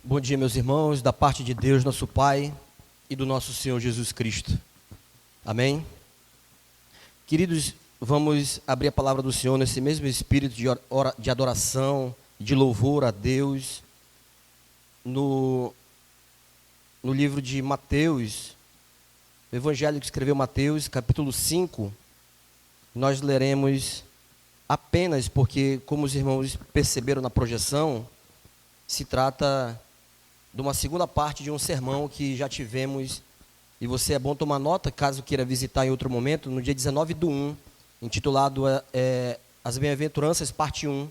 Bom dia, meus irmãos, da parte de Deus, nosso Pai, e do nosso Senhor Jesus Cristo. Amém? Queridos, vamos abrir a palavra do Senhor nesse mesmo espírito de adoração, de louvor a Deus, no livro de Mateus, o Evangelho que escreveu Mateus, capítulo 5, nós leremos apenas porque, como os irmãos perceberam na projeção, se trata de uma segunda parte de um sermão que já tivemos, e você é bom tomar nota, caso queira visitar em outro momento, no dia 19/1, intitulado As Bem-aventuranças, parte 1.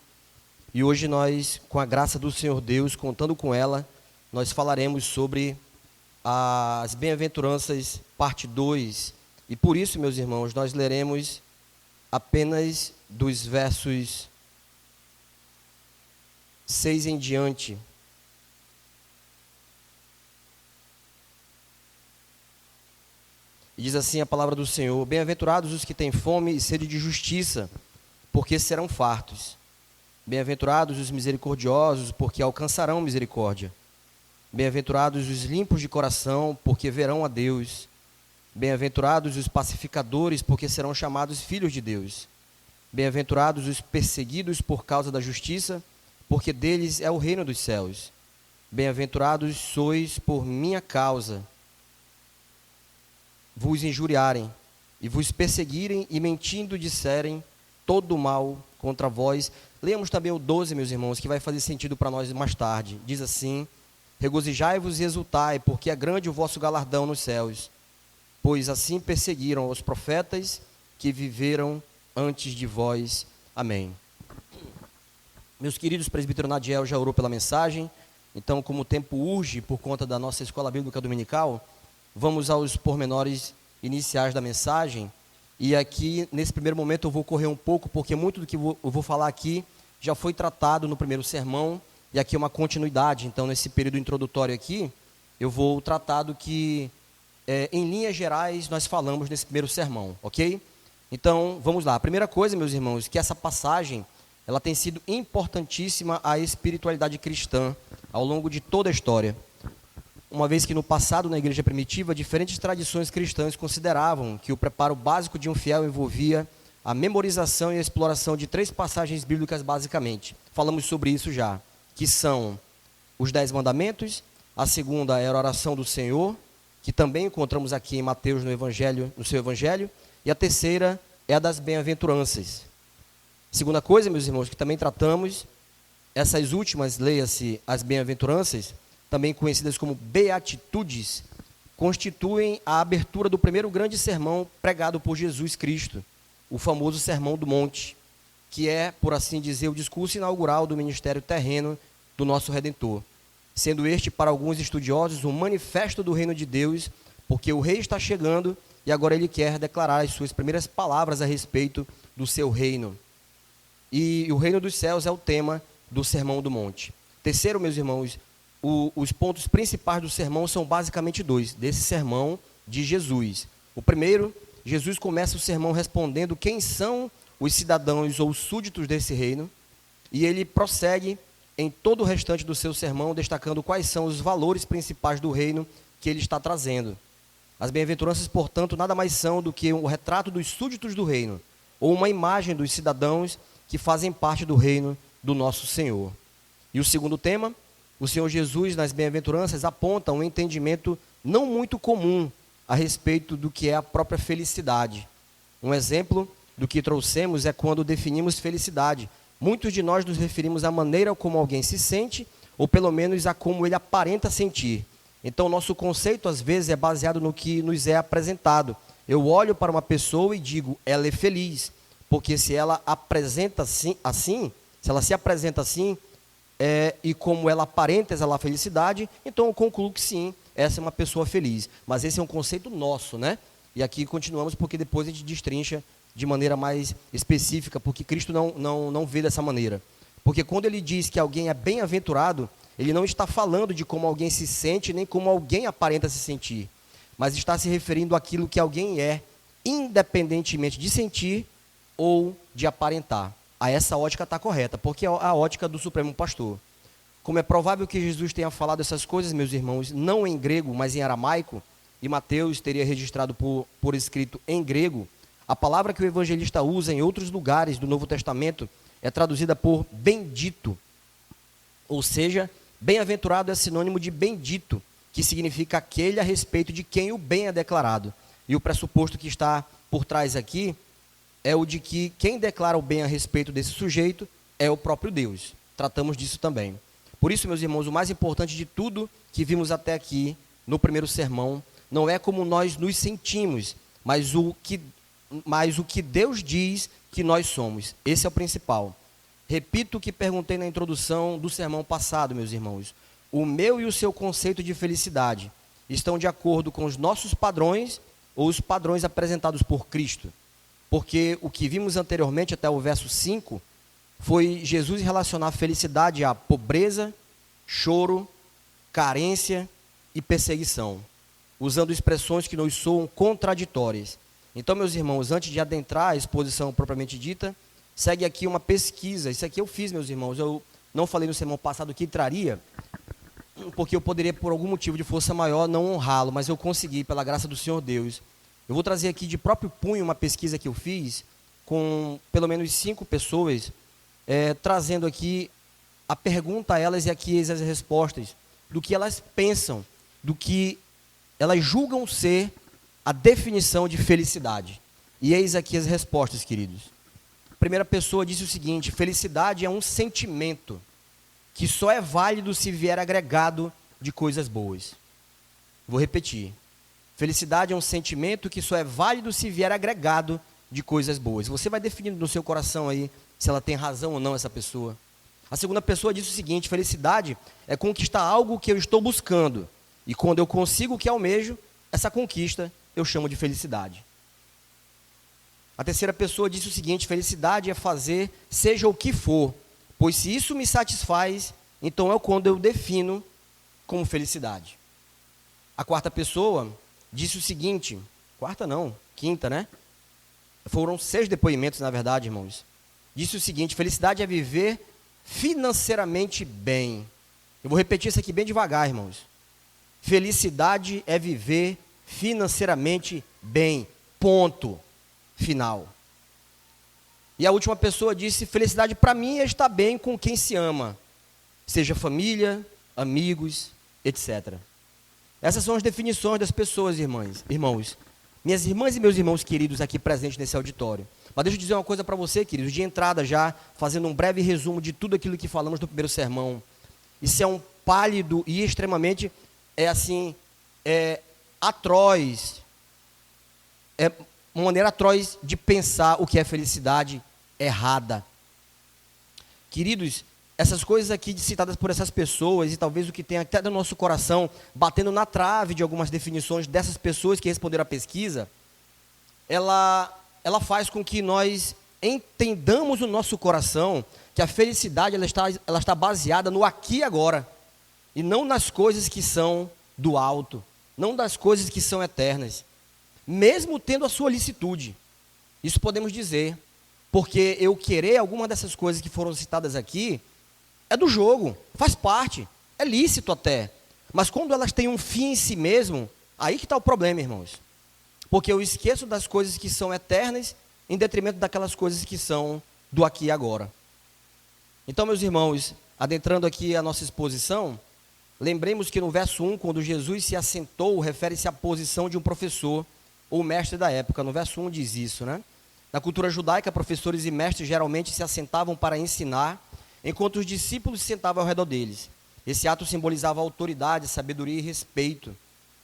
E hoje nós, com a graça do Senhor Deus, contando com ela, nós falaremos sobre as Bem-aventuranças, parte 2. E por isso, meus irmãos, nós leremos apenas dos versos 6 em diante. E diz assim a palavra do Senhor: Bem-aventurados os que têm fome e sede de justiça, porque serão fartos. Bem-aventurados os misericordiosos, porque alcançarão misericórdia. Bem-aventurados os limpos de coração, porque verão a Deus. Bem-aventurados os pacificadores, porque serão chamados filhos de Deus. Bem-aventurados os perseguidos por causa da justiça, porque deles é o reino dos céus. Bem-aventurados sois por minha causa, vos injuriarem, e vos perseguirem, e mentindo disserem todo o mal contra vós. Leamos também o 12, meus irmãos, que vai fazer sentido para nós mais tarde. Diz assim: Regozijai-vos e exultai, porque é grande o vosso galardão nos céus, pois assim perseguiram os profetas que viveram antes de vós. Amém. Meus queridos, o presbítero Nadiel já orou pela mensagem, então, como o tempo urge por conta da nossa escola bíblica dominical, vamos aos pormenores iniciais da mensagem. E aqui, nesse primeiro momento, eu vou correr um pouco, porque muito do que eu vou falar aqui já foi tratado no primeiro sermão, e aqui é uma continuidade. Então, nesse período introdutório aqui, eu vou tratar do que, em linhas gerais, nós falamos nesse primeiro sermão, ok? Então, vamos lá. A primeira coisa, meus irmãos, que essa passagem, ela tem sido importantíssima à espiritualidade cristã ao longo de toda a história. Uma vez que no passado, na igreja primitiva, diferentes tradições cristãs consideravam que o preparo básico de um fiel envolvia a memorização e a exploração de 3 passagens bíblicas basicamente. Falamos sobre isso já, que são os 10 mandamentos, a segunda era a oração do Senhor, que também encontramos aqui em Mateus no seu evangelho, e a terceira é a das bem-aventuranças. Segunda coisa, meus irmãos, que também tratamos, essas últimas, leia-se as bem-aventuranças, também conhecidas como beatitudes, constituem a abertura do primeiro grande sermão pregado por Jesus Cristo, o famoso Sermão do Monte, que é, por assim dizer, o discurso inaugural do ministério terreno do nosso Redentor, sendo este, para alguns estudiosos, um manifesto do reino de Deus, porque o rei está chegando e agora ele quer declarar as suas primeiras palavras a respeito do seu reino. E o reino dos céus é o tema do Sermão do Monte. Terceiro, meus irmãos, os pontos principais do sermão são basicamente 2, desse sermão de Jesus. O primeiro, Jesus começa o sermão respondendo quem são os cidadãos ou súditos desse reino, e ele prossegue em todo o restante do seu sermão, destacando quais são os valores principais do reino que ele está trazendo. As bem-aventuranças, portanto, nada mais são do que um retrato dos súditos do reino, ou uma imagem dos cidadãos que fazem parte do reino do nosso Senhor. E o segundo tema, o Senhor Jesus, nas bem-aventuranças, aponta um entendimento não muito comum a respeito do que é a própria felicidade. Um exemplo do que trouxemos é quando definimos felicidade. Muitos de nós nos referimos à maneira como alguém se sente, ou pelo menos a como ele aparenta sentir. Então, nosso conceito, às vezes, é baseado no que nos é apresentado. Eu olho para uma pessoa e digo, ela é feliz, porque se ela apresenta assim, se ela se apresenta assim, e como ela aparenta exalar felicidade, então eu concluo que sim, essa é uma pessoa feliz. Mas esse é um conceito nosso, né? E aqui continuamos porque depois a gente destrincha de maneira mais específica, porque Cristo não vê dessa maneira. Porque quando ele diz que alguém é bem-aventurado, ele não está falando de como alguém se sente, nem como alguém aparenta se sentir, mas está se referindo àquilo que alguém é, independentemente de sentir ou de aparentar. A essa ótica está correta, porque é a ótica do Supremo Pastor. como é provável que Jesus tenha falado essas coisas, meus irmãos, não em grego, mas em aramaico, e Mateus teria registrado por escrito em grego, a palavra que o evangelista usa em outros lugares do Novo Testamento é traduzida por bendito. Ou seja, bem-aventurado é sinônimo de bendito, que significa aquele a respeito de quem o bem é declarado. E o pressuposto que está por trás aqui é o de que quem declara o bem a respeito desse sujeito é o próprio Deus. Tratamos disso também. Por isso, meus irmãos, o mais importante de tudo que vimos até aqui no primeiro sermão não é como nós nos sentimos, mas o que Deus diz que nós somos. Esse é o principal. Repito o que perguntei na introdução do sermão passado, meus irmãos. O meu e o seu conceito de felicidade estão de acordo com os nossos padrões ou os padrões apresentados por Cristo? Porque o que vimos anteriormente, até o verso 5, foi Jesus relacionar a felicidade à pobreza, choro, carência e perseguição, usando expressões que nos soam contraditórias. Então, meus irmãos, antes de adentrar a exposição propriamente dita, segue aqui uma pesquisa. Isso aqui eu fiz, meus irmãos. Eu não falei no sermão passado que traria, porque eu poderia, por algum motivo de força maior, não honrá-lo, mas eu consegui, pela graça do Senhor Deus. Eu vou trazer aqui de próprio punho uma pesquisa que eu fiz com pelo menos 5 pessoas, trazendo aqui a pergunta a elas e aqui as respostas, do que elas pensam, do que elas julgam ser a definição de felicidade. E eis aqui as respostas, queridos. A primeira pessoa disse o seguinte: felicidade é um sentimento que só é válido se vier agregado de coisas boas. Vou repetir. Felicidade é um sentimento que só é válido se vier agregado de coisas boas. Você vai definindo no seu coração aí se ela tem razão ou não, essa pessoa. A segunda pessoa disse o seguinte: felicidade é conquistar algo que eu estou buscando. E quando eu consigo o que almejo, essa conquista eu chamo de felicidade. A terceira pessoa disse o seguinte: felicidade é fazer seja o que for, pois se isso me satisfaz, então é quando eu defino como felicidade. A quarta pessoa disse o seguinte, quinta, né? Foram 6 depoimentos, na verdade, irmãos. Disse o seguinte: felicidade é viver financeiramente bem. Eu vou repetir isso aqui bem devagar, irmãos. Felicidade é viver financeiramente bem. Ponto. Final. E a última pessoa disse: felicidade para mim é estar bem com quem se ama, seja família, amigos, etc. Essas são as definições das pessoas, irmãos. Minhas irmãs e meus irmãos queridos aqui presentes nesse auditório. Mas deixa eu dizer uma coisa para você, queridos, de entrada já, fazendo um breve resumo de tudo aquilo que falamos no primeiro sermão. Isso é um pálido e extremamente, atroz, uma maneira atroz de pensar o que é felicidade errada. Queridos, essas coisas aqui citadas por essas pessoas, e talvez o que tem até no nosso coração, batendo na trave de algumas definições dessas pessoas que responderam à pesquisa, ela faz com que nós entendamos no nosso coração que a felicidade ela está baseada no aqui e agora, e não nas coisas que são do alto, não das coisas que são eternas. Mesmo tendo a sua licitude, isso podemos dizer, porque eu querer alguma dessas coisas que foram citadas aqui, é do jogo, faz parte, é lícito até, mas quando elas têm um fim em si mesmo, aí que está o problema, irmãos, porque eu esqueço das coisas que são eternas, em detrimento daquelas coisas que são do aqui e agora. Então, meus irmãos, adentrando aqui a nossa exposição, lembremos que no verso 1, quando Jesus se assentou, refere-se à posição de um professor, ou mestre da época. No verso 1 diz isso, né? Na cultura judaica, professores e mestres geralmente se assentavam para ensinar, enquanto os discípulos se sentavam ao redor deles. Esse ato simbolizava autoridade, sabedoria e respeito.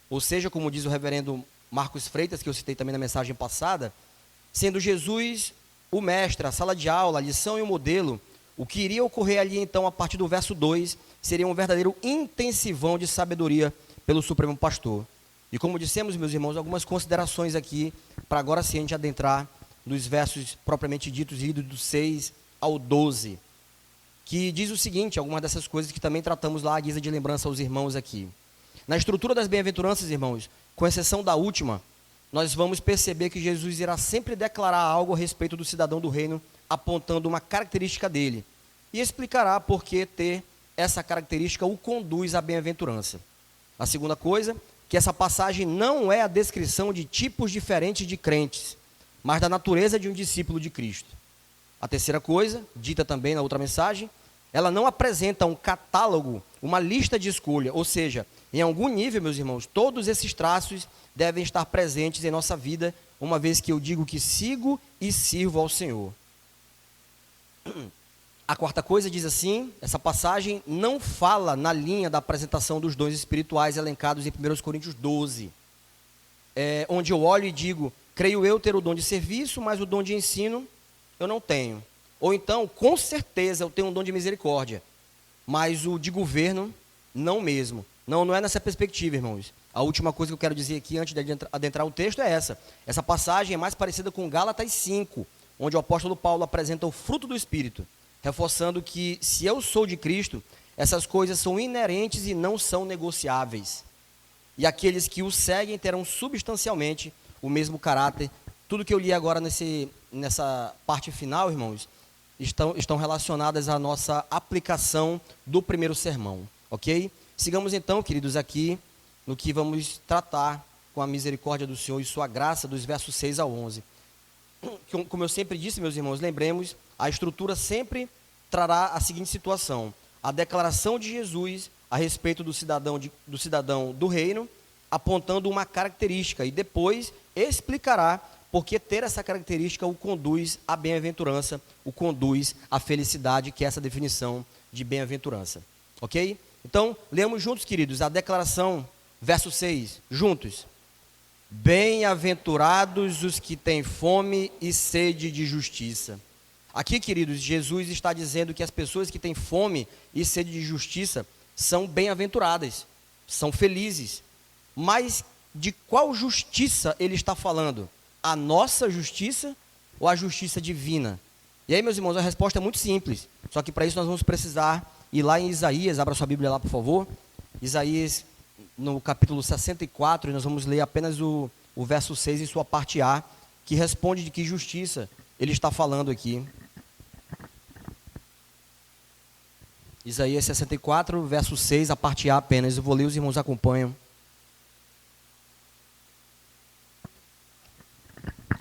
Ou seja, como diz o reverendo Marcos Freitas, que eu citei também na mensagem passada, sendo Jesus o mestre, a sala de aula, a lição e o modelo, o que iria ocorrer ali então a partir do verso 2, seria um verdadeiro intensivão de sabedoria pelo Supremo Pastor. E como dissemos, meus irmãos, algumas considerações aqui, para agora sim a gente adentrar nos versos propriamente ditos, lidos do 6 ao 12, que diz o seguinte, algumas dessas coisas que também tratamos lá à guisa de lembrança aos irmãos aqui. Na estrutura das bem-aventuranças, irmãos, com exceção da última, nós vamos perceber que Jesus irá sempre declarar algo a respeito do cidadão do reino, apontando uma característica dele, e explicará por que ter essa característica o conduz à bem-aventurança. A segunda coisa, que essa passagem não é a descrição de tipos diferentes de crentes, mas da natureza de um discípulo de Cristo. A terceira coisa, dita também na outra mensagem, ela não apresenta um catálogo, uma lista de escolha, ou seja, em algum nível, meus irmãos, todos esses traços devem estar presentes em nossa vida, uma vez que eu digo que sigo e sirvo ao Senhor. A quarta coisa diz assim, essa passagem não fala na linha da apresentação dos dons espirituais elencados em 1 Coríntios 12, onde eu olho e digo, creio eu ter o dom de serviço, mas o dom de ensino eu não tenho. Ou então, com certeza, eu tenho um dom de misericórdia, mas o de governo, não mesmo. Não é nessa perspectiva, irmãos. A última coisa que eu quero dizer aqui, antes de adentrar o texto, é essa. Essa passagem é mais parecida com Gálatas 5, onde o apóstolo Paulo apresenta o fruto do Espírito, reforçando que, se eu sou de Cristo, essas coisas são inerentes e não são negociáveis. E aqueles que o seguem terão substancialmente o mesmo caráter. Tudo que eu li agora nessa parte final, irmãos, estão relacionadas à nossa aplicação do primeiro sermão, ok? Sigamos então, queridos, aqui no que vamos tratar com a misericórdia do Senhor e sua graça, dos versos 6 ao 11. Como eu sempre disse, meus irmãos, lembremos, a estrutura sempre trará a seguinte situação: a declaração de Jesus a respeito do cidadão do reino, apontando uma característica, e depois explicará porque ter essa característica o conduz à bem-aventurança, o conduz à felicidade, que é essa definição de bem-aventurança. Ok? Então, leamos juntos, queridos, a declaração, verso 6, juntos. Bem-aventurados os que têm fome e sede de justiça. Aqui, queridos, Jesus está dizendo que as pessoas que têm fome e sede de justiça são bem-aventuradas, são felizes. Mas de qual justiça ele está falando? A nossa justiça ou a justiça divina? E aí, meus irmãos, a resposta é muito simples. Só que para isso nós vamos precisar ir lá em Isaías, abra sua Bíblia lá, por favor. Isaías, no capítulo 64, e nós vamos ler apenas o verso 6 em sua parte A, que responde de que justiça ele está falando aqui. Isaías 64, verso 6, a parte A apenas. Eu vou ler, os irmãos acompanham.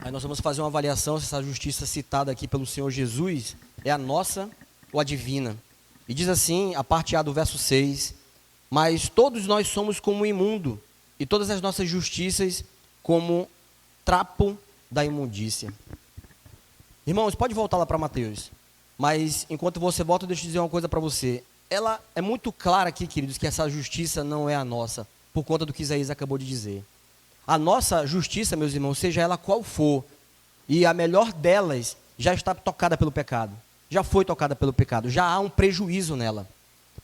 Aí nós vamos fazer uma avaliação se essa justiça citada aqui pelo Senhor Jesus é a nossa ou a divina. E diz assim, a parte A do verso 6, mas todos nós somos como imundo, e todas as nossas justiças como trapo da imundícia. Irmãos, pode voltar lá para Mateus, mas enquanto você volta, deixa eu dizer uma coisa para você. Ela é muito clara aqui, queridos, que essa justiça não é a nossa, por conta do que Isaías acabou de dizer. A nossa justiça, meus irmãos, seja ela qual for, e a melhor delas já está tocada pelo pecado, já foi tocada pelo pecado, já há um prejuízo nela.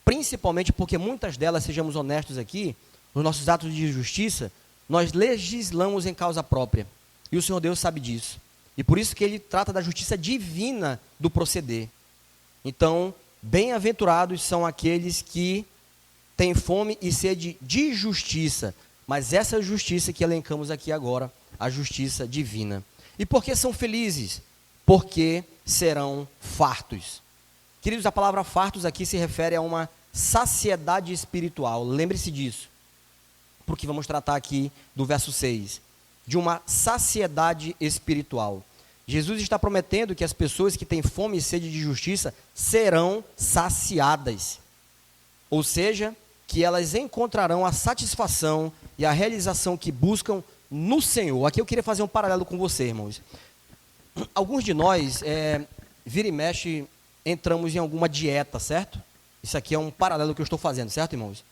Principalmente porque muitas delas, sejamos honestos aqui, nos nossos atos de justiça, nós legislamos em causa própria. E o Senhor Deus sabe disso. E por isso que ele trata da justiça divina do proceder. Então, bem-aventurados são aqueles que têm fome e sede de justiça. Mas essa justiça que elencamos aqui agora, a justiça divina. E por que são felizes? Porque serão fartos. Queridos, a palavra fartos aqui se refere a uma saciedade espiritual. Lembre-se disso. Porque vamos tratar aqui do verso 6. De uma saciedade espiritual. Jesus está prometendo que as pessoas que têm fome e sede de justiça serão saciadas. Ou seja, que elas encontrarão a satisfação e a realização que buscam no Senhor. Aqui eu queria fazer um paralelo com você, irmãos. Alguns de nós, vira e mexe, entramos em alguma dieta, certo? Isso aqui é um paralelo que eu estou fazendo, certo, irmãos?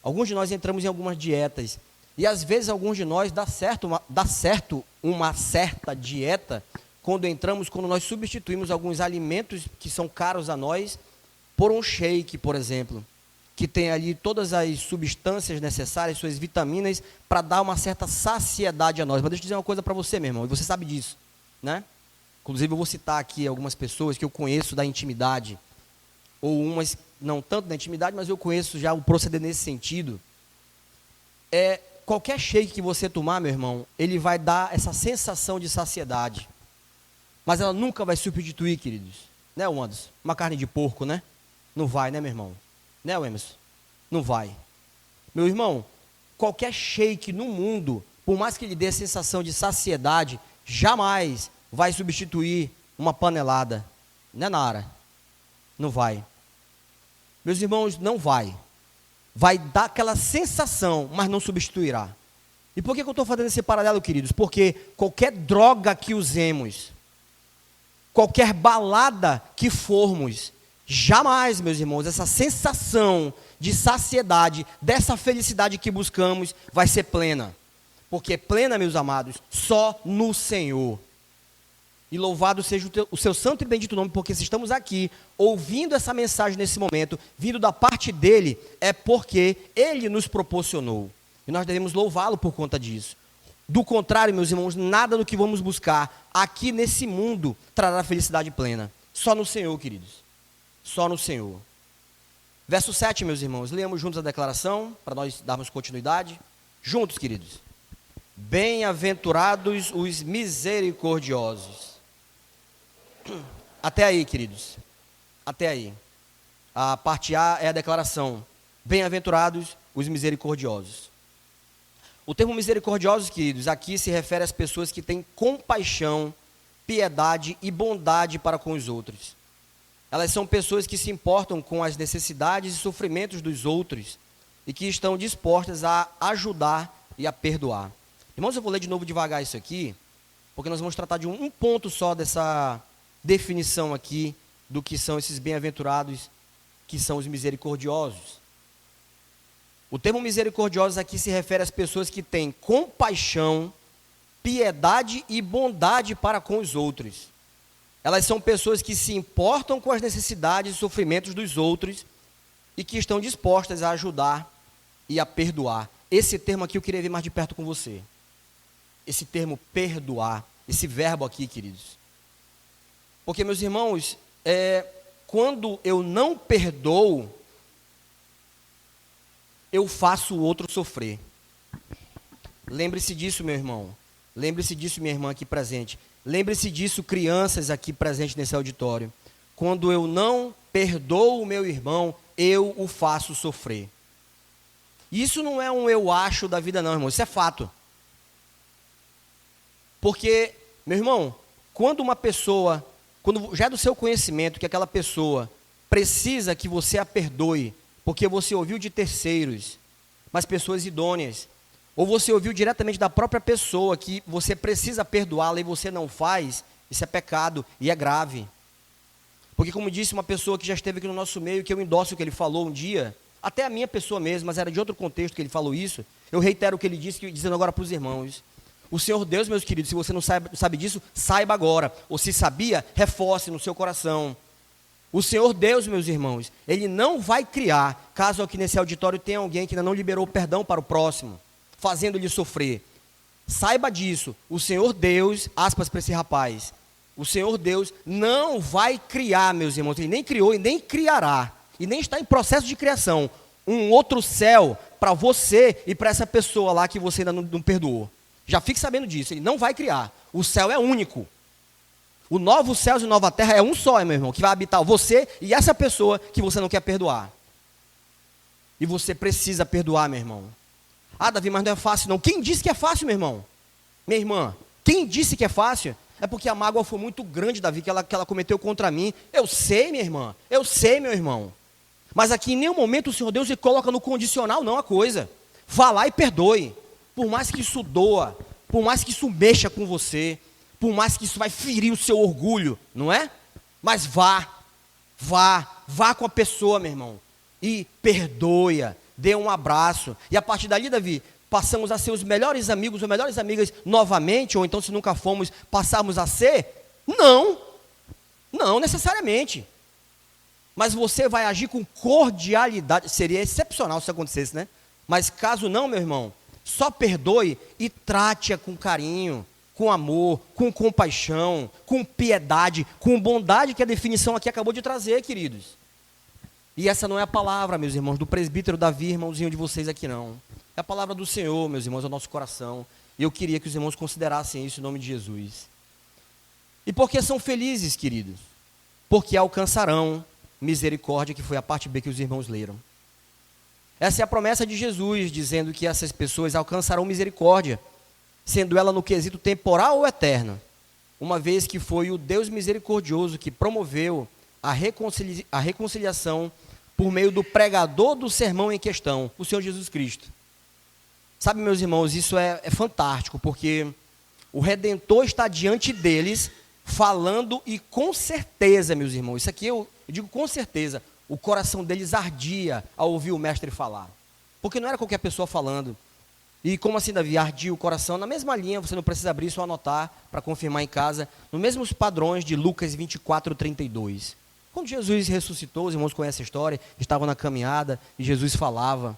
Alguns de nós entramos em algumas dietas, e às vezes alguns de nós dá certo uma certa dieta, quando nós substituímos alguns alimentos que são caros a nós, por um shake, por exemplo, que tem ali todas as substâncias necessárias, suas vitaminas, para dar uma certa saciedade a nós. Mas deixa eu dizer uma coisa para você, meu irmão, e você sabe disso, né? Inclusive eu vou citar aqui algumas pessoas que eu conheço da intimidade, ou umas não tanto da intimidade, mas eu conheço já o proceder nesse sentido. Qualquer shake que você tomar, meu irmão, ele vai dar essa sensação de saciedade. Mas ela nunca vai substituir, queridos, né, Anderson? Uma carne de porco, né? Não vai, né, meu irmão? Né, Emerson? Não vai. Meu irmão, qualquer shake no mundo, por mais que lhe dê a sensação de saciedade, jamais vai substituir uma panelada. Né, Nara? Não vai. Meus irmãos, não vai. Vai dar aquela sensação, mas não substituirá. E por que eu estou fazendo esse paralelo, queridos? Porque qualquer droga que usemos, qualquer balada que formos, jamais, meus irmãos, essa sensação de saciedade, dessa felicidade que buscamos, vai ser plena. Porque plena, meus amados, só no Senhor. E louvado seja o seu santo e bendito nome, porque se estamos aqui, ouvindo essa mensagem nesse momento, vindo da parte dele, é porque ele nos proporcionou. E nós devemos louvá-lo por conta disso. Do contrário, meus irmãos, nada do que vamos buscar aqui nesse mundo trará felicidade plena. Só no Senhor, queridos. Só no Senhor. Verso 7, meus irmãos, leamos juntos a declaração, para nós darmos continuidade. Juntos, queridos. Bem-aventurados os misericordiosos. Até aí, queridos. Até aí. A parte A é a declaração. Bem-aventurados os misericordiosos. O termo misericordiosos, queridos, aqui se refere às pessoas que têm compaixão, piedade e bondade para com os outros. Elas são pessoas que se importam com as necessidades e sofrimentos dos outros e que estão dispostas a ajudar e a perdoar. Irmãos, eu vou ler de novo devagar isso aqui, porque nós vamos tratar de um ponto só dessa definição aqui do que são esses bem-aventurados, que são os misericordiosos. O termo misericordiosos aqui se refere às pessoas que têm compaixão, piedade e bondade para com os outros. Elas são pessoas que se importam com as necessidades e sofrimentos dos outros e que estão dispostas a ajudar e a perdoar. Esse termo aqui eu queria ver mais de perto com você. Esse termo perdoar, esse verbo aqui, queridos. Porque, meus irmãos, quando eu não perdoo, eu faço o outro sofrer. Lembre-se disso, meu irmão. Lembre-se disso, minha irmã aqui presente. Lembre-se disso, crianças aqui presentes nesse auditório. Quando eu não perdoo o meu irmão, eu o faço sofrer. Isso não é um eu acho da vida não, irmão. Isso é fato. Porque, meu irmão, quando uma pessoa, quando já é do seu conhecimento que aquela pessoa precisa que você a perdoe, porque você ouviu de terceiros, mas pessoas idôneas, ou você ouviu diretamente da própria pessoa que você precisa perdoá-la e você não faz, isso é pecado e é grave. Porque, como disse uma pessoa que já esteve aqui no nosso meio, que eu endosso o que ele falou um dia, até a minha pessoa mesmo, mas era de outro contexto que ele falou isso, eu reitero o que ele disse, dizendo agora para os irmãos. O Senhor Deus, meus queridos, se você não sabe disso, saiba agora. Ou se sabia, reforce no seu coração. O Senhor Deus, meus irmãos, Ele não vai criar, caso aqui nesse auditório tenha alguém que ainda não liberou perdão para o próximo, fazendo-lhe sofrer. Saiba disso, o Senhor Deus, aspas para esse rapaz, o Senhor Deus não vai criar, meus irmãos, Ele nem criou e nem criará, e nem está em processo de criação, um outro céu para você e para essa pessoa lá que você ainda não perdoou. Já fique sabendo disso, Ele não vai criar, o céu é único. O novo céu e nova terra é um só, meu irmão, que vai habitar você e essa pessoa que você não quer perdoar. E você precisa perdoar, meu irmão. Ah, Davi, mas não é fácil não. Quem disse que é fácil, meu irmão? Minha irmã, quem disse que é fácil? É porque a mágoa foi muito grande, Davi, que ela cometeu contra mim. Eu sei, minha irmã, eu sei, meu irmão. Mas aqui em nenhum momento o Senhor Deus ele coloca no condicional não a coisa. Vá lá e perdoe. Por mais que isso doa, por mais que isso mexa com você, por mais que isso vai ferir o seu orgulho, não é? Mas vá com a pessoa, meu irmão, e perdoa, dê um abraço, e a partir dali, Davi, passamos a ser os melhores amigos ou melhores amigas novamente, ou então se nunca fomos, passarmos a ser? Não necessariamente, mas você vai agir com cordialidade, seria excepcional se acontecesse, né? Mas caso não, meu irmão, só perdoe e trate-a com carinho, com amor, com compaixão, com piedade, com bondade, que a definição aqui acabou de trazer, queridos. E essa não é a palavra, meus irmãos, do presbítero Davi, irmãozinho de vocês aqui não. É a palavra do Senhor, meus irmãos, ao nosso coração. E eu queria que os irmãos considerassem isso em nome de Jesus. E por que são felizes, queridos? Porque alcançarão misericórdia, que foi a parte B que os irmãos leram. Essa é a promessa de Jesus, dizendo que essas pessoas alcançarão misericórdia, sendo ela no quesito temporal ou eterno, uma vez que foi o Deus misericordioso que promoveu a reconciliação por meio do pregador do sermão em questão, o Senhor Jesus Cristo. Sabe, meus irmãos, isso é fantástico, porque o Redentor está diante deles, falando, e com certeza, meus irmãos, isso aqui eu digo com certeza, o coração deles ardia ao ouvir o mestre falar, porque não era qualquer pessoa falando. E como assim, Davi? Ardia o coração? Na mesma linha, você não precisa abrir, só anotar para confirmar em casa, nos mesmos padrões de Lucas 24:32. Quando Jesus ressuscitou, os irmãos conhecem a história, estavam na caminhada e Jesus falava,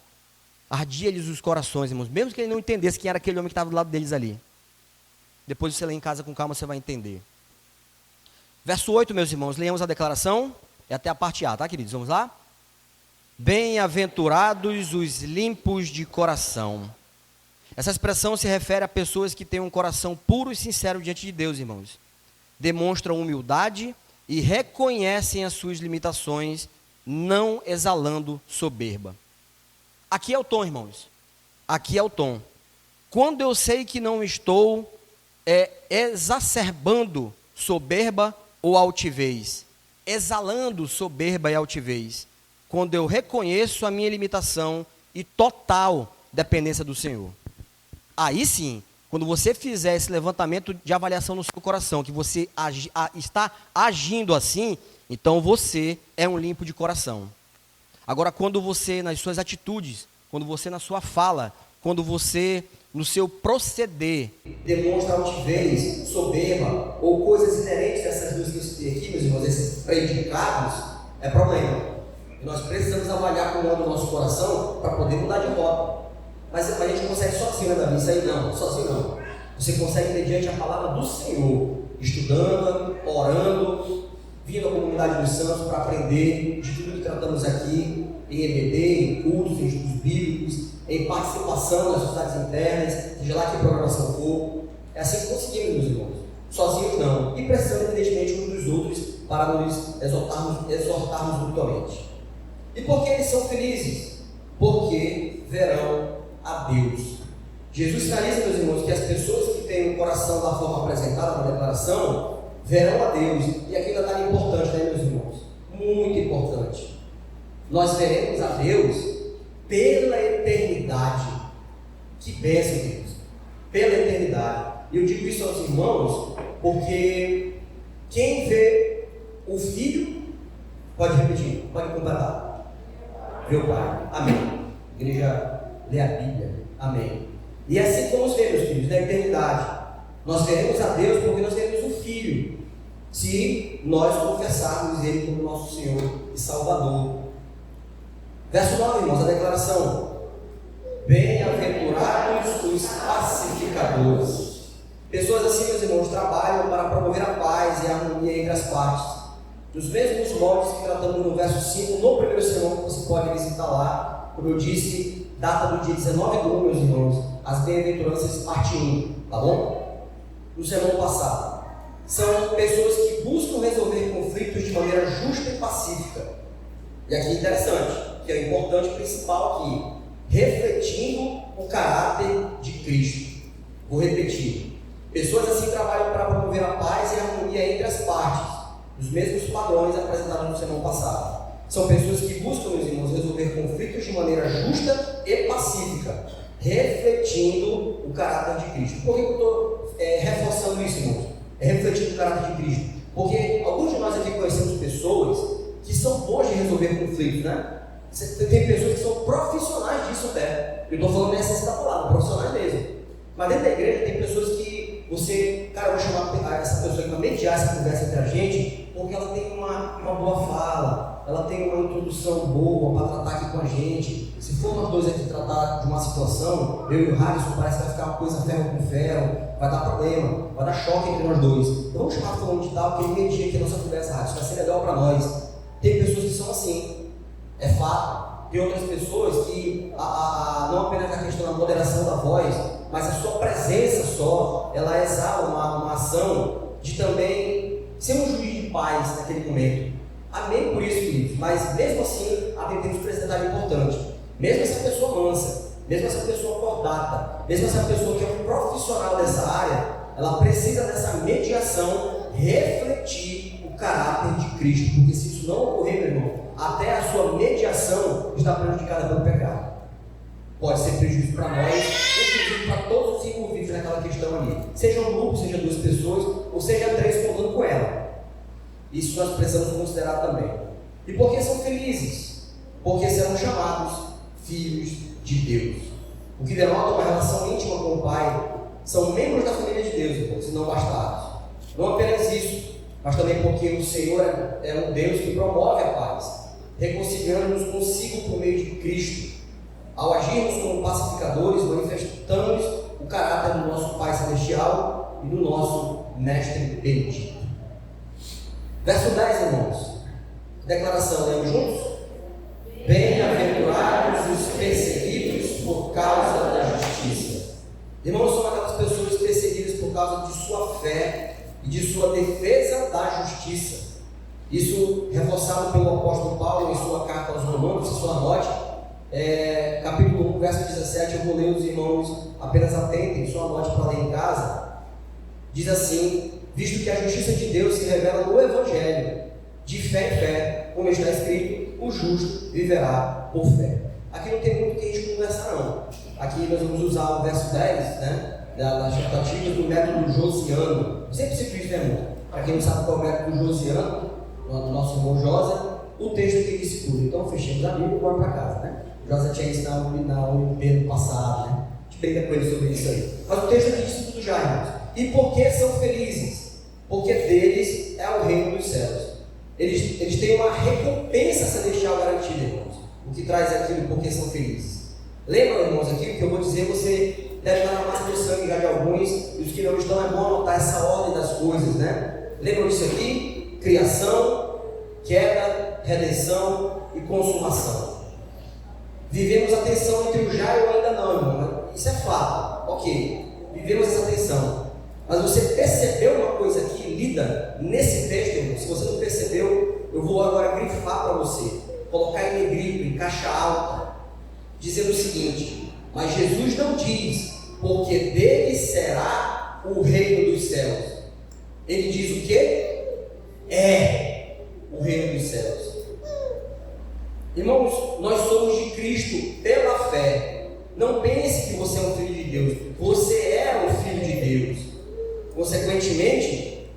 ardia-lhes os corações, irmãos, mesmo que ele não entendesse quem era aquele homem que estava do lado deles ali. Depois você lê em casa com calma, você vai entender. Verso 8, meus irmãos, leamos a declaração, é até a parte A, tá, queridos? Vamos lá? Bem-aventurados os limpos de coração. Essa expressão se refere a pessoas que têm um coração puro e sincero diante de Deus, irmãos. Demonstram humildade e reconhecem as suas limitações, não exalando soberba. Aqui é o tom, irmãos. Aqui é o tom. Quando eu sei que não estou exacerbando soberba ou altivez, exalando soberba e altivez, quando eu reconheço a minha limitação e total dependência do Senhor. Aí sim, quando você fizer esse levantamento de avaliação no seu coração, que você está agindo assim, então você é um limpo de coração. Agora, quando você, nas suas atitudes, quando você na sua fala, quando você no seu proceder demonstra altivez, soberba ou coisas inerentes a essas duas que eu citei aqui, meus irmãos, esses predicados, é problema. E nós precisamos avaliar como anda o nosso coração para poder mudar de rota. Mas a gente consegue sozinho, né, Davi? Isso aí não, sozinho não. Você consegue mediante a palavra do Senhor, estudando, orando, vindo à comunidade dos santos para aprender de tudo que tratamos aqui, em EBD, em cultos, em estudos bíblicos, em participação nas sociedades internas, seja lá que programação for. É assim que conseguimos, meus irmãos. Sozinhos não. E precisamos, evidentemente, uns dos outros para nos exortarmos mutuamente. E por que eles são felizes? Porque verão a Deus. Jesus sinaliza, meus irmãos, que as pessoas que têm o coração da forma apresentada na declaração verão a Deus. E aqui ainda está importante, né, meus irmãos? Muito importante. Nós veremos a Deus pela eternidade. Que bênção, Deus! Pela eternidade. E eu digo isso aos irmãos porque quem vê o Filho, pode repetir, pode completar, vê o Pai. Amém. Igreja, lê a Bíblia. Amém. E assim como os meus filhos, na eternidade, nós veremos a Deus porque nós teremos um Filho, se nós confessarmos Ele como nosso Senhor e Salvador. Verso 9, irmãos, a declaração: bem-aventurados os pacificadores. Pessoas assim, meus irmãos, trabalham para promover a paz e a harmonia entre as partes, nos mesmos moldes que tratamos no verso 5, no primeiro sermão, que você pode visitar lá, como eu disse, data do dia 19 de 1, meus irmãos, as bem-aventuranças parte 1, tá bom? No sermão passado. São pessoas que buscam resolver conflitos de maneira justa e pacífica. E aqui é interessante, que é o importante principal aqui, refletindo o caráter de Cristo. Vou repetir. Pessoas assim trabalham para promover a paz e a harmonia entre as partes, os mesmos padrões apresentados no sermão passado. São pessoas que buscam, meus irmãos, resolver conflitos de maneira justa e pacífica, refletindo o caráter de Cristo. Por que eu estou reforçando isso, irmãos? Refletindo o caráter de Cristo. Porque alguns de nós aqui conhecemos pessoas que são boas de resolver conflitos, né? Tem pessoas que são profissionais disso até. Eu estou falando nessa da palavra, profissionais mesmo. Mas dentro da igreja tem pessoas que você, cara, eu vou chamar essa pessoa para mediar essa conversa entre a gente, porque ela tem uma boa fala, ela tem uma introdução boa para tratar aqui com a gente. Se for nós dois aqui tratar de uma situação, eu e o Harrison, parece que vai ficar uma coisa ferro com ferro, vai dar problema, vai dar choque entre nós dois. Então vamos chamar fulano de tal, que ele media aqui a nossa conversa, Harrison, vai ser legal para nós. Tem pessoas que são assim, é fato. Tem outras pessoas que, não apenas a questão da moderação da voz, mas a sua presença só, ela exala uma ação de também ser um juiz de paz naquele momento. Amém por isso, queridos. Mas mesmo assim, atendemos para esse detalhe importante. mesmo essa pessoa mansa, mesmo essa pessoa cordata, mesmo essa pessoa que é um profissional dessa área, ela precisa dessa mediação refletir o caráter de Cristo, porque se isso não ocorrer, meu irmão, até a sua mediação está prejudicada pelo pecado. Pode ser prejuízo para nós, inclusive para todos os envolvidos naquela questão ali. Seja um grupo, seja 2 pessoas, ou seja 3 contando com ela. Isso nós precisamos considerar também. E por que são felizes? Porque serão chamados filhos de Deus. O que denota uma relação íntima com o Pai. São membros da família de Deus, irmãos, e não bastardos. Não apenas isso, mas também porque o Senhor é um Deus que promove a paz, reconciliando-nos consigo por meio de Cristo. Ao agirmos como pacificadores, manifestamos o caráter do nosso Pai Celestial e do nosso Mestre Bendito. Verso 10, irmãos. Declaração, lemos juntos? Bem-aventurados os perseguidos por causa da justiça. Irmãos, são aquelas pessoas perseguidas por causa de sua fé e de sua defesa da justiça. Isso reforçado pelo apóstolo Paulo em sua carta aos Romanos, em sua note. Capítulo 1, verso 17, eu vou ler, os irmãos apenas atentem, só anote para ler em casa. Diz assim: visto que a justiça de Deus se revela no Evangelho, de fé em fé, como está escrito, o justo viverá por fé. Aqui não tem muito o que a gente conversar não. Aqui nós vamos usar o verso 10, né, das tratativas do método josiano. Eu sempre cito isso, né, irmão? Para quem não sabe qual é o método josiano, do nosso irmão Josa, o texto que ele estuda. Então fechamos a Bíblia e vamos para casa, né? Josa tinha isso na UNB no passado, né? A gente brinca com ele sobre isso aí. Mas o texto aqui diz tudo já, irmãos. E por que são felizes? Porque deles é o reino dos céus. Eles têm uma recompensa celestial garantida, irmãos. O que traz aquilo, porque são felizes. Lembra, irmãos, aqui o que eu vou dizer, você deve estar na massa do sangue já de alguns, e os que não estão, é bom anotar essa ordem das coisas, né? Lembram disso aqui? Criação, queda, redenção e consumação. Vivemos a tensão entre o já e o ainda não, irmão. Isso é fato, ok. Vivemos essa tensão. Mas você percebeu uma coisa aqui lida nesse texto, irmão? Se você não percebeu, eu vou agora grifar para você, colocar em negrito, em caixa alta, dizendo o seguinte: mas Jesus não diz, porque dele será o reino dos céus. Ele diz o quê? É o reino dos céus. Irmãos, nós somos de Cristo pela fé. Não pense que você é um filho de Deus. Você é um filho de Deus. Consequentemente,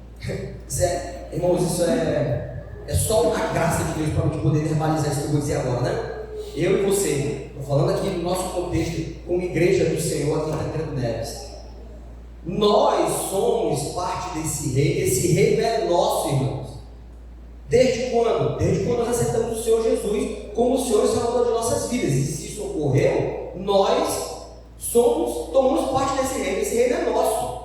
irmãos, isso é só uma graça de Deus para a gente poder verbalizar isso que eu vou dizer agora, né? Eu e você, estou falando aqui no nosso contexto como igreja do Senhor aqui em Tancredo Neves. Nós somos parte desse reino. Esse reino é nosso, irmãos. Desde quando? Desde quando nós aceitamos o Senhor Jesus como o Senhor e Salvador de nossas vidas. E se isso ocorreu, nós tomamos parte desse reino. Esse reino é nosso.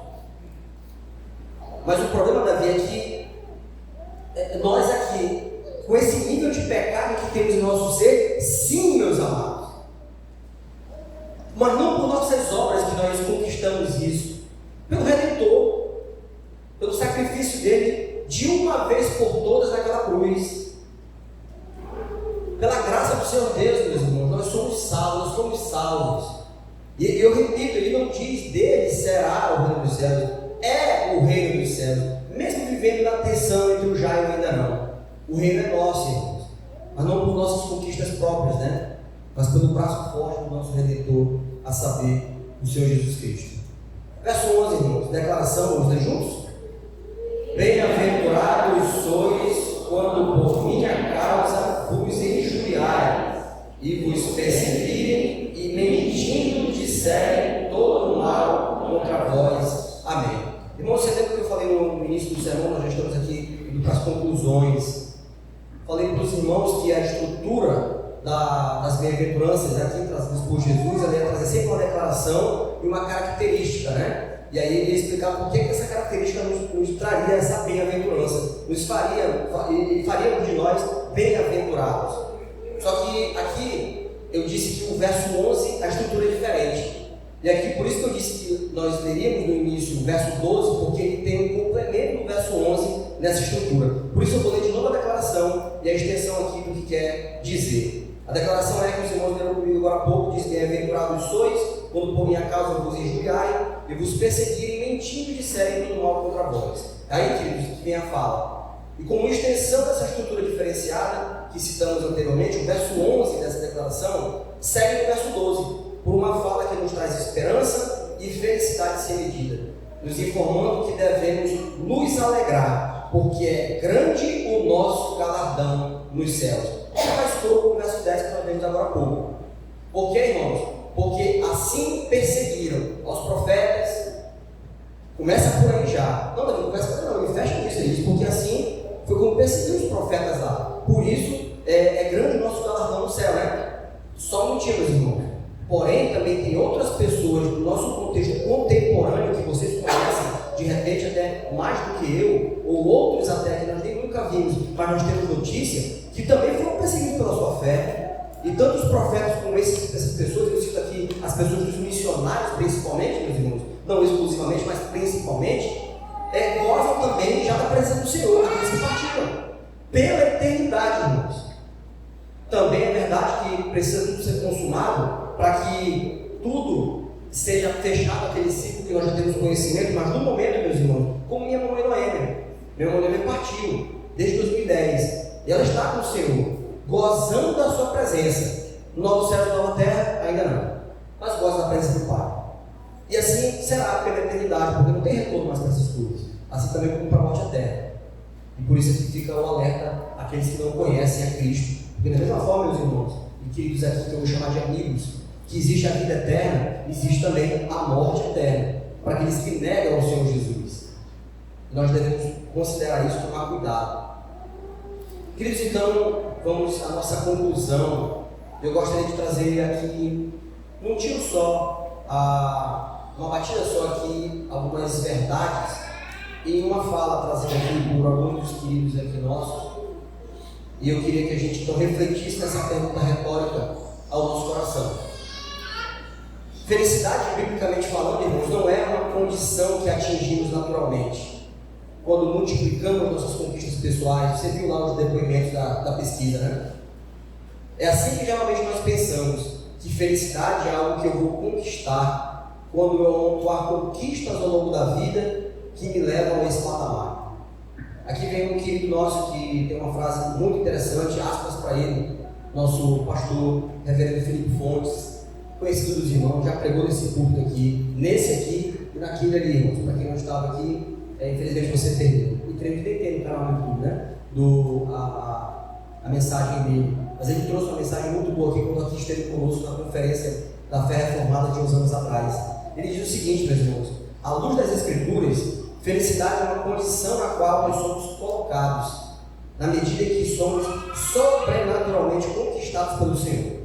Mas o problema, Davi, é que nós aqui, com esse nível de pecado que temos em nosso ser, sim, meus amados, mas não por nossas obras que nós conquistamos isso, pelo Redentor, pelo sacrifício dele, de uma vez por todas naquela cruz, pela graça do Senhor Deus, meus irmãos, nós somos salvos, e eu repito, ele não diz dele será o reino dos céus, é o reino dos céus, mesmo vivendo na tensão entre o já e o ainda não. O reino é nosso, irmãos, mas não por nossas conquistas próprias, né? Mas pelo braço forte do nosso Redentor, a saber, o Senhor Jesus Cristo. Verso 11, irmãos, declaração, vamos ler juntos? Bem-aventurados sois quando por minha causa vos injuriarem e vos perseguirem e mentindo disserem todo o mal contra vós. Amém. Irmãos, você lembra que eu falei no início do sermão? Nós já estamos aqui indo para as conclusões. Falei para os irmãos que a estrutura das bem-aventuranças aqui trazidas por Jesus, ela ia trazer sempre uma declaração e uma característica, né? E aí ele ia explicar por que essa característica nos traria essa bem-aventurança, faria de nós bem-aventurados. Só que aqui eu disse que o verso 11, a estrutura é diferente. E aqui, por isso que eu disse que nós leríamos no início o verso 12, porque ele tem um complemento do verso 11 nessa estrutura. Por isso eu vou ler de novo a declaração e a extensão aqui do que quer dizer. A declaração é que os irmãos leram comigo agora há pouco, diz: bem-aventurados sois, quando por minha causa vos injuriarem e vos perseguirem, mentindo disserem todo mal contra vós. Aí, queridos, vem a fala. E como extensão dessa estrutura diferenciada que citamos anteriormente, o verso 11 dessa declaração segue o verso 12, por uma fala que nos traz esperança e felicidade sem medida, nos informando que devemos nos alegrar, porque é grande o nosso galardão nos céus. Isso faz todo o verso 10 que nós vimos agora há pouco. Por quê, irmãos? Porque assim perseguiram aos profetas. Começa por aí já. Não, Davi, começa por aí não, me fecha nisso aí, porque assim foi como perseguiram os profetas lá. Por isso, é grande o nosso galardão no céu, né? Só um motivo, meus irmãos. Porém, também tem outras pessoas do nosso contexto contemporâneo que vocês conhecem, de repente até mais do que eu, ou outros até que nós nem nunca vimos, mas nós temos notícia, que também foram perseguidos pela sua fé. E tantos profetas como essas pessoas, eu cito aqui as pessoas dos missionários, principalmente, meus irmãos, não exclusivamente, mas principalmente, gozam também já da presença do Senhor, aqueles que partiram pela eternidade, irmãos. Também é verdade que precisa tudo ser consumado para que tudo seja fechado, aquele ciclo que nós já temos conhecimento, mas no momento, meus irmãos, como minha mamãe Noêmia. Minha mamãe Noêmia partiu desde 2010 e ela está com o Senhor, gozando da sua presença. Novo céu e nova terra, ainda não, mas goza da presença do Pai. E assim será pela eternidade, porque não tem retorno mais para essas coisas, assim também como para a morte eterna. E por isso aqui fica o alerta àqueles que não conhecem a Cristo. Porque da mesma forma, meus irmãos, e queridos aqui que eu vou chamar de amigos, que existe a vida eterna, existe também a morte eterna, para aqueles que negam ao Senhor Jesus. E nós devemos considerar isso, tomar cuidado. Queridos, então, vamos à nossa conclusão. Eu gostaria de trazer aqui, num tiro só, uma batida só aqui, algumas verdades, e uma fala trazida aqui por alguns dos queridos aqui nossos. E eu queria que a gente então refletisse nessa pergunta retórica ao nosso coração. Felicidade, biblicamente falando, irmãos, não é uma condição que atingimos naturalmente. Quando multiplicamos nossas conquistas pessoais, você viu lá os depoimentos da pesquisa, né? É assim que geralmente nós pensamos, que felicidade é algo que eu vou conquistar quando eu amontoar conquistas ao longo da vida que me levam a esse patamar. Aqui vem um querido nosso que tem uma frase muito interessante, aspas para ele, nosso pastor, reverendo Felipe Fontes, conhecido dos irmãos, já pregou nesse púlpito aqui, nesse aqui e naquele ali, irmãos. Para quem não estava aqui, infelizmente você perdeu. E creio que tem no canal do YouTube, né? A mensagem dele. Mas ele trouxe uma mensagem muito boa aqui quando aqui esteve conosco na conferência da Fé Reformada de uns anos atrás. Ele diz o seguinte, meus irmãos: à luz das Escrituras, felicidade é uma condição na qual nós somos colocados, na medida em que somos sobrenaturalmente conquistados pelo Senhor.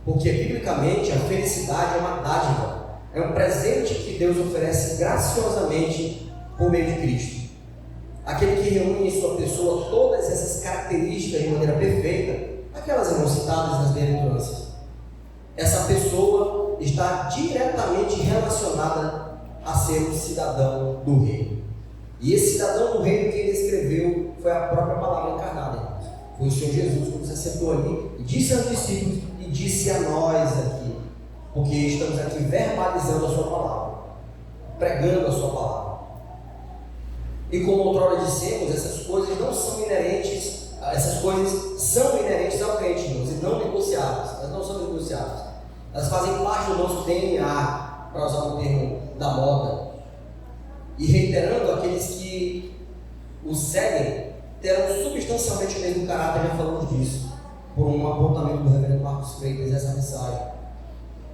Porque, biblicamente, a felicidade é uma dádiva, é um presente que Deus oferece graciosamente por meio de Cristo. Aquele que reúne em sua pessoa todas essas características de maneira perfeita, aquelas irmãos citadas nas bem-aventuranças. Essa pessoa está diretamente relacionada a ser um cidadão do reino. E esse cidadão do reino que ele escreveu foi a própria palavra encarnada, irmãos. Foi o Senhor Jesus, quando se assentou ali e disse aos discípulos e disse a nós aqui, porque estamos aqui verbalizando a sua palavra, pregando a sua palavra. E como outrora dissemos, essas coisas não são inerentes, essas coisas são inerentes ao crente, irmãos, e não negociáveis. Elas não são negociáveis. Elas fazem parte do nosso DNA, para usar o termo da moda. E reiterando, aqueles que o seguem terão substancialmente o mesmo caráter, já falamos disso, por um apontamento do reverendo Marcos Freitas nessa mensagem.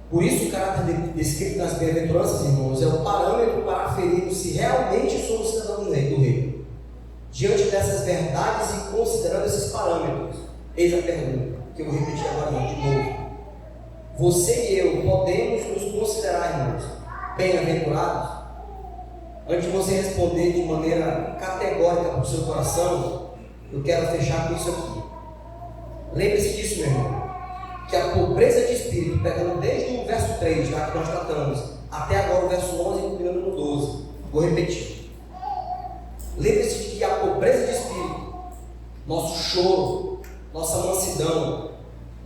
Por isso, o caráter descrito nas bem-aventuranças, irmãos, é o parâmetro para aferirmos se realmente somos cidadãos do reino. Diante dessas verdades e considerando esses parâmetros, eis a pergunta, que eu vou repetir agora de novo. Você e eu podemos nos considerar, irmãos, bem-aventurados? Antes de você responder de maneira categórica para o seu coração, eu quero fechar com isso aqui. Lembre-se disso, meu irmão, que a pobreza de espírito, pegando desde o verso 3, lá que nós tratamos, até agora o verso 11 e culminando no 12, vou repetir. Lembre-se de que a pobreza de espírito, nosso choro, nossa mansidão,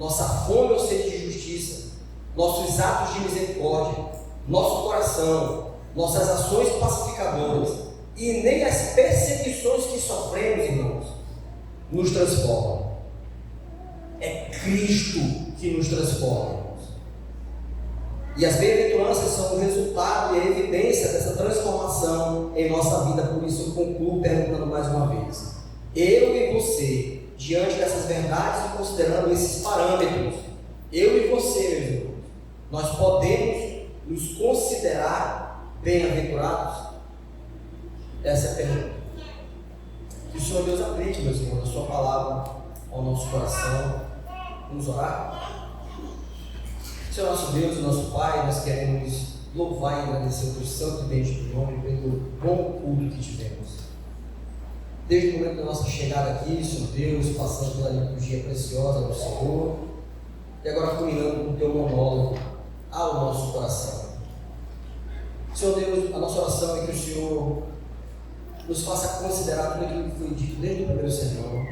nossa fome ou sede de justiça, nossos atos de misericórdia, nosso coração, nossas ações pacificadoras e nem as perseguições que sofremos, irmãos, nos transformam. É Cristo que nos transforma, irmãos. E as bem-aventuranças são o resultado e a evidência dessa transformação em nossa vida. Por isso eu concluo perguntando mais uma vez: eu e você, diante dessas verdades e considerando esses parâmetros, eu e você, meus irmãos, nós podemos nos considerar bem-aventurados? Essa é a pergunta. Que o Senhor Deus aplique, meus irmãos, a sua palavra ao nosso coração. Vamos orar? Senhor nosso Deus e nosso Pai, nós queremos louvar e agradecer o teu santo e bendito nome pelo bom culto que tivemos. Desde o momento da nossa chegada aqui, Senhor Deus, passando pela liturgia preciosa do Senhor, e agora culminando com o teu monólogo ao nosso coração. Senhor Deus, a nossa oração é que o Senhor nos faça considerar tudo aquilo que foi dito desde o primeiro sermão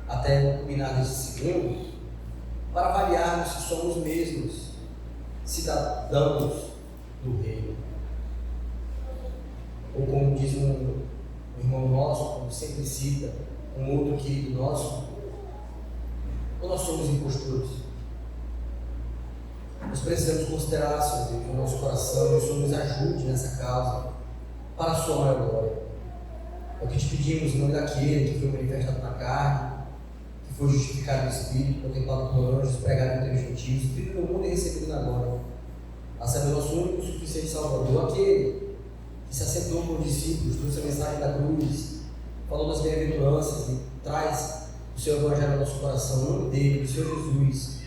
até culminar nesse segundo, para avaliarmos se somos mesmos cidadãos do reino. Ou como diz um irmão nosso, como sempre cita, um outro querido nosso, ou nós somos impostores. Nós precisamos considerar, Senhor Deus, o nosso coração, e o Senhor nos ajude nessa causa, para a sua maior glória. É o que te pedimos em nome daquele que foi manifestado na carne, que foi justificado no Espírito, contemplado por anjos, pregado entre os gentios, vivido no mundo e recebido na glória. A saber, nosso único e suficiente Salvador, aquele que se assentou com os discípulos, trouxe a mensagem da cruz, falou das bem-aventuranças e traz o seu evangelho ao nosso coração, no nome dele, do Senhor Jesus.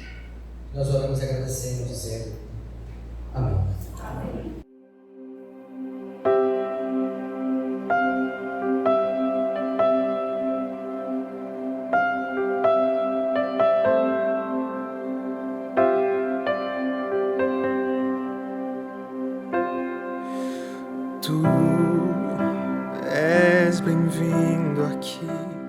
Nós oramos e agradecemos, dizendo: Amém. Amém. Tu és bem-vindo aqui.